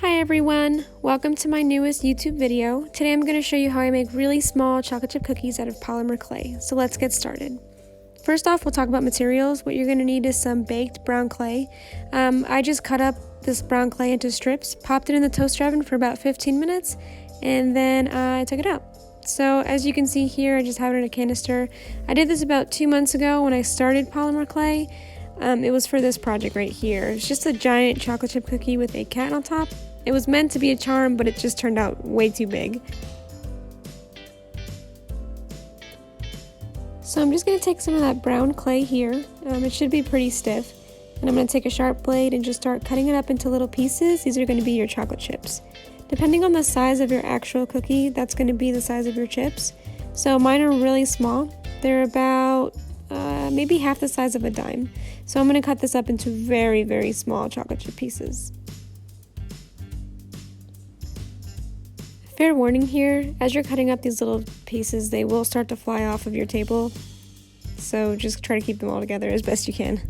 Hi everyone! Welcome to my newest YouTube video. Today I'm going to show you how I make really small chocolate chip cookies out of polymer clay. So let's get started. First off, we'll talk about materials. What you're going to need is some baked brown clay. I just cut up this brown clay into strips, popped it in the toaster oven for about 15 minutes, and then I took it out. So as you can see here, I just have it in a canister. I did this about 2 months ago when I started polymer clay. It was for this project right here. It's just a giant chocolate chip cookie with a cat on top. It was meant to be a charm, but it just turned out way too big. So I'm just going to take some of that brown clay here. It should be pretty stiff. And I'm going to take a sharp blade and just start cutting it up into little pieces. These are going to be your chocolate chips. Depending on the size of your actual cookie, that's going to be the size of your chips. So mine are really small. They're about maybe half the size of a dime. So I'm going to cut this up into very, very small chocolate chip pieces. Fair warning here, as you're cutting up these little pieces, they will start to fly off of your table. So just try to keep them all together as best you can.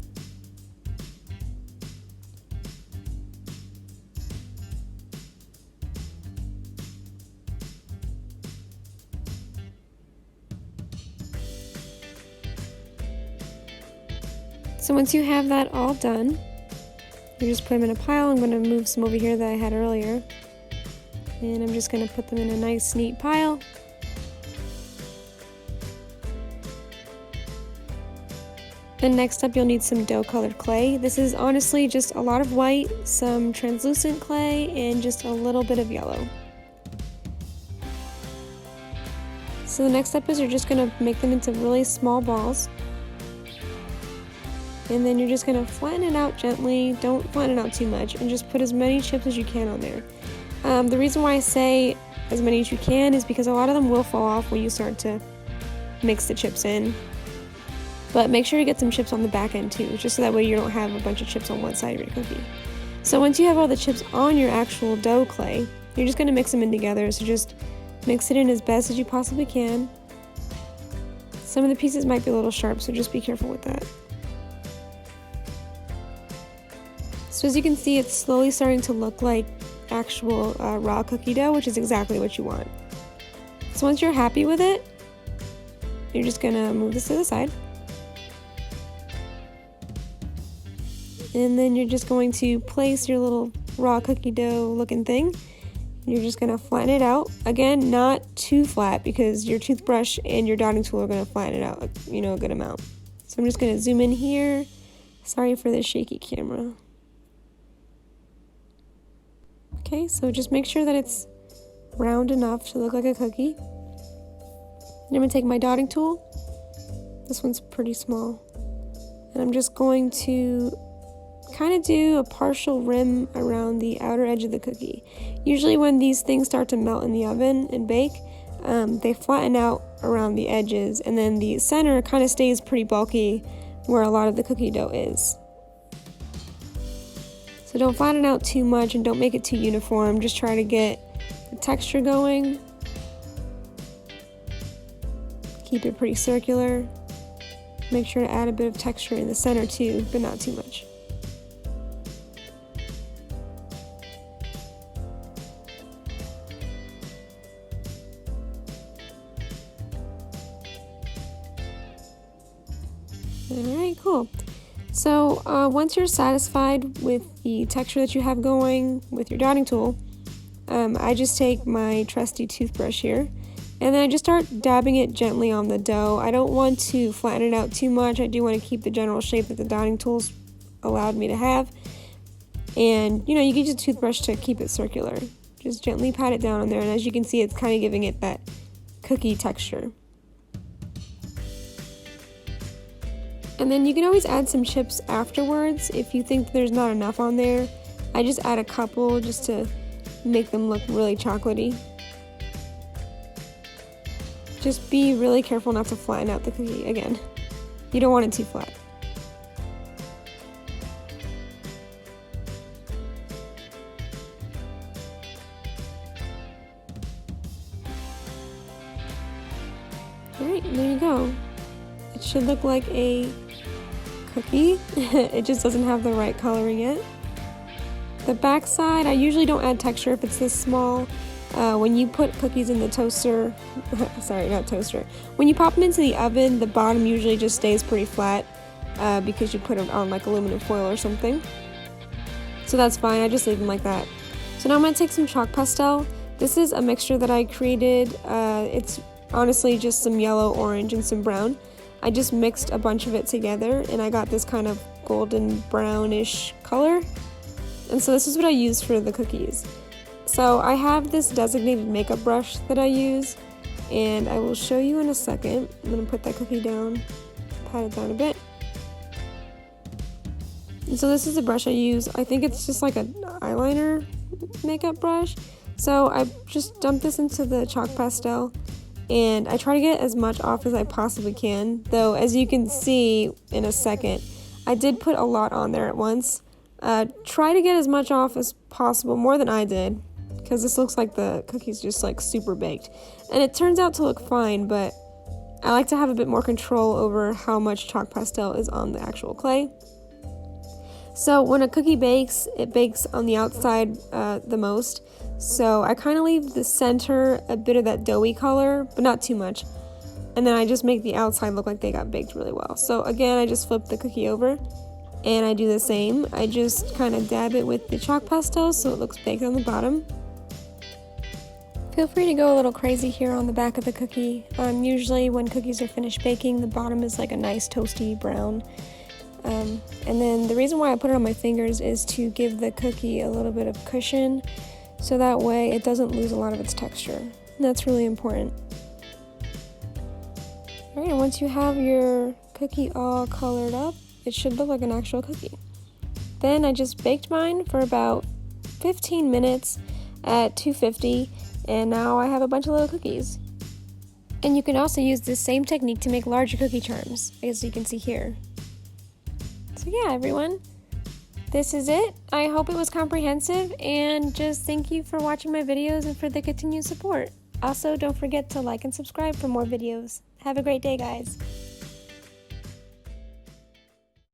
So once you have that all done, you just put them in a pile. I'm going to move some over here that I had earlier. And I'm just going to put them in a nice, neat pile. And next up, you'll need some dough-colored clay. This is honestly just a lot of white, some translucent clay, and just a little bit of yellow. So the next step is you're just going to make them into really small balls. And then you're just going to flatten it out gently. Don't flatten it out too much, and just put as many chips as you can on there. The reason why I say as many as you can is because a lot of them will fall off when you start to mix the chips in. But make sure you get some chips on the back end too, just so that way you don't have a bunch of chips on one side of your cookie. So once you have all the chips on your actual dough clay, you're just going to mix them in together. So just mix it in as best as you possibly can. Some of the pieces might be a little sharp, so just be careful with that. So as you can see, it's slowly starting to look like actual raw cookie dough, which is exactly what you want. So once you're happy with it, you're just gonna move this to the side. And then you're just going to place your little raw cookie dough looking thing. You're just gonna flatten it out. Again, not too flat because your toothbrush and your dotting tool are gonna flatten it out, a good amount. So I'm just gonna zoom in here. Sorry for the shaky camera. Okay, so just make sure that it's round enough to look like a cookie. And I'm going to take my dotting tool. This one's pretty small. And I'm just going to kind of do a partial rim around the outer edge of the cookie. Usually when these things start to melt in the oven and bake, they flatten out around the edges, and then the center kind of stays pretty bulky where a lot of the cookie dough is. So don't flatten out too much and don't make it too uniform. Just try to get the texture going. Keep it pretty circular. Make sure to add a bit of texture in the center too, but not too much. Alright, cool. So once you're satisfied with the texture that you have going with your dotting tool, I just take my trusty toothbrush here, and then I just start dabbing it gently on the dough. I don't want to flatten it out too much. I do want to keep the general shape that the dotting tools allowed me to have. And you can use a toothbrush to keep it circular. Just gently pat it down on there, and as you can see, it's kind of giving it that cookie texture. And then you can always add some chips afterwards if you think there's not enough on there. I just add a couple just to make them look really chocolatey. Just be really careful not to flatten out the cookie again. You don't want it too flat. Alright, there you go. It should look like a cookie. It just doesn't have the right coloring yet. The back side, I usually don't add texture if it's this small. When you put cookies in the toaster, sorry, not toaster. When you pop them into the oven, the bottom usually just stays pretty flat because you put it on like aluminum foil or something. So that's fine, I just leave them like that. So now I'm going to take some chalk pastel. This is a mixture that I created. It's honestly just some yellow, orange, and some brown. I just mixed a bunch of it together and I got this kind of golden brownish color. And so this is what I use for the cookies. So I have this designated makeup brush that I use, and I will show you in a second. I'm going to put that cookie down, pat it down a bit. And so this is the brush I use. I think it's just like an eyeliner makeup brush. So I just dump this into the chalk pastel, and I try to get as much off as I possibly can, though as you can see in a second, I did put a lot on there at once. Try to get as much off as possible, more than I did, because this looks like the cookie's just like super baked. And it turns out to look fine, but I like to have a bit more control over how much chalk pastel is on the actual clay. So when a cookie bakes, it bakes on the outside the most. So I kind of leave the center a bit of that doughy color, but not too much. And then I just make the outside look like they got baked really well. So again, I just flip the cookie over and I do the same. I just kind of dab it with the chalk pastel so it looks baked on the bottom. Feel free to go a little crazy here on the back of the cookie. Usually when cookies are finished baking, the bottom is like a nice toasty brown. And then the reason why I put it on my fingers is to give the cookie a little bit of cushion, so that way it doesn't lose a lot of its texture. And that's really important. Alright, and once you have your cookie all colored up, it should look like an actual cookie. Then I just baked mine for about 15 minutes at 250, and now I have a bunch of little cookies. And you can also use this same technique to make larger cookie charms, as you can see here. So yeah, everyone, this is it. I hope it was comprehensive, and just thank you for watching my videos and for the continued support. Also, don't forget to like and subscribe for more videos. Have a great day, guys.